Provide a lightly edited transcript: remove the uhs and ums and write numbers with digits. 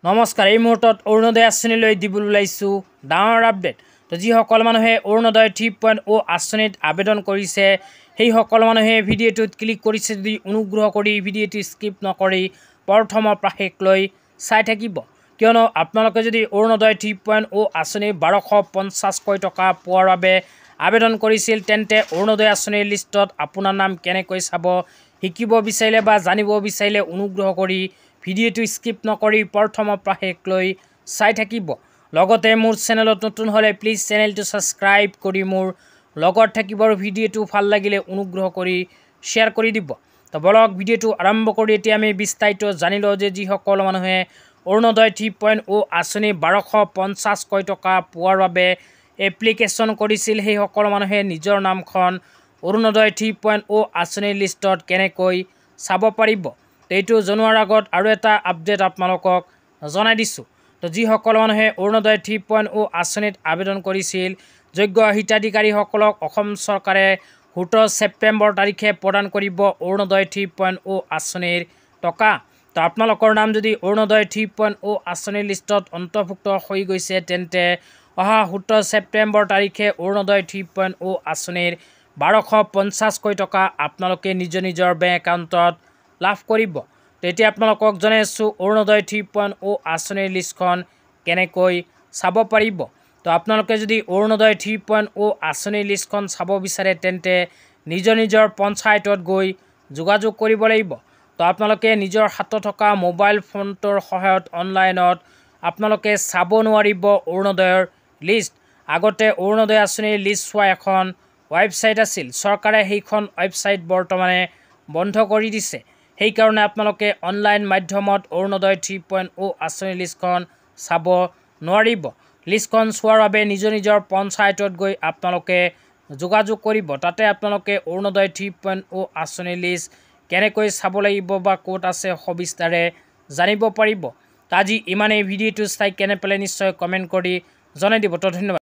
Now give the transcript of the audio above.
নমস্কাৰ। এই মুহূৰ্তত অৰুণোদয় আঁচনিলৈ দিবলৈ ওলাইছোঁ ডাঙৰ আপডেট। তো যিসকল মানুহে অৰুণোদয় 3.0 আঁচনিত আবেদন কৰিছে সেইসকল মানুহে ভিডিঅ'টোত ক্লিক কৰিছে যদি অনুগ্ৰহ কৰি ভিডিঅ'টো স্কিপ নকৰি প্ৰথমৰ পৰা শেষলৈ চাই থাকিব, কিয়নো আপোনালোকে যদি অৰুণোদয় 3.0 আঁচনি 1250 টকা পোৱাৰ বাবে আবেদন কৰিছিল তেন্তে অৰুণোদয় আঁচনিৰ লিষ্টত আপোনাৰ নাম কেনেকৈ চাব শিকিব বিচাৰিলে বা জানিব বিচাৰিলে অনুগ্ৰহ কৰি ভিডিঅ'টো স্কিপ নকৰি প্ৰথমৰ পৰা শেষলৈ চাই থাকিব। লগতে মোৰ চেনেলত নতুন হ'লে প্লিজ চেনেলটো ছাবস্ক্ৰাইব কৰি মোৰ লগত থাকিব আৰু ভিডিঅ'টো ভাল লাগিলে অনুগ্ৰহ কৰি শ্বেয়াৰ কৰি দিব। তো বলক ভিডিঅ'টো আৰম্ভ কৰি এতিয়া আমি বিস্তাৰিত জানি লওঁ যে যিসকল মানুহে অৰুণোদয় 3.0 আঁচনি 1250 টকা পোৱাৰ বাবে এপ্লিকেশ্যন কৰিছিল সেইসকল মানুহে নিজৰ নামখন অৰুণোদয় 3.0 আঁচনিৰ লিষ্টত কেনেকৈ চাব পাৰিব। এইটো জনোৱাৰ আগত আৰু এটা আপডেট আপোনালোকক জনাই দিছোঁ। তো যিসকল মানুহে অৰুণোদয় 3.0 আঁচনিত আবেদন কৰিছিল যোগ্য হিতাধিকাৰীসকলক অসম চৰকাৰে 17 ছেপ্টেম্বৰ তাৰিখে প্ৰদান কৰিব অৰুণোদয় 3.0 আঁচনিৰ টকা। তো আপোনালোকৰ নাম যদি অৰুণোদয় 3.0 আঁচনিৰ লিষ্টত অন্তৰ্ভুক্ত হৈ গৈছে তেন্তে অহা 17 ছেপ্টেম্বৰ তাৰিখে অৰুণোদয় 3.0 আঁচনিৰ 1250 টকা আপোনালোকে নিজৰ বেংক একাউণ্টত লাভ কৰিব। তো এতিয়া আপোনালোকক জনাই আছোঁ অৰুণোদয় 3.0 আঁচনিৰ লিষ্টখন কেনেকৈ চাব পাৰিব। তো আপোনালোকে যদি অৰুণোদয় 3.0 আঁচনিৰ লিষ্টখন চাব বিচাৰে তেন্তে নিজৰ পঞ্চায়তত গৈ যোগাযোগ কৰিব লাগিব। তো আপোনালোকে নিজৰ হাতত থকা মোবাইল ফোনটোৰ সহায়ত অনলাইনত আপোনালোকে চাব নোৱাৰিব অৰুণোদয়ৰ লিষ্ট। আগতে অৰুণোদয় আঁচনিৰ লিষ্ট চোৱা এখন ৱেবছাইট আছিল, চৰকাৰে সেইখন ৱেবছাইট বৰ্তমানে বন্ধ কৰি দিছে। সেইকাৰণে আপোনালোকে অনলাইন মাধ্যমত অৰুণোদয় 3.0 আঁচনিৰ লিষ্টখন চাব নোৱাৰিব। লিষ্টখন চোৱাৰ বাবে নিজৰ পঞ্চায়তত গৈ আপোনালোকে যোগাযোগ কৰিব। তাতে আপোনালোকে অৰুণোদয় 3.0 আঁচনিৰ লিষ্ট কেনেকৈ চাব লাগিব বা ক'ত আছে সবিস্তাৰে জানিব পাৰিব। আজি ইমানেই। ভিডিঅ'টো চাই কেনে পালে নিশ্চয় কমেণ্ট কৰি জনাই দিব। তো ধন্যবাদ।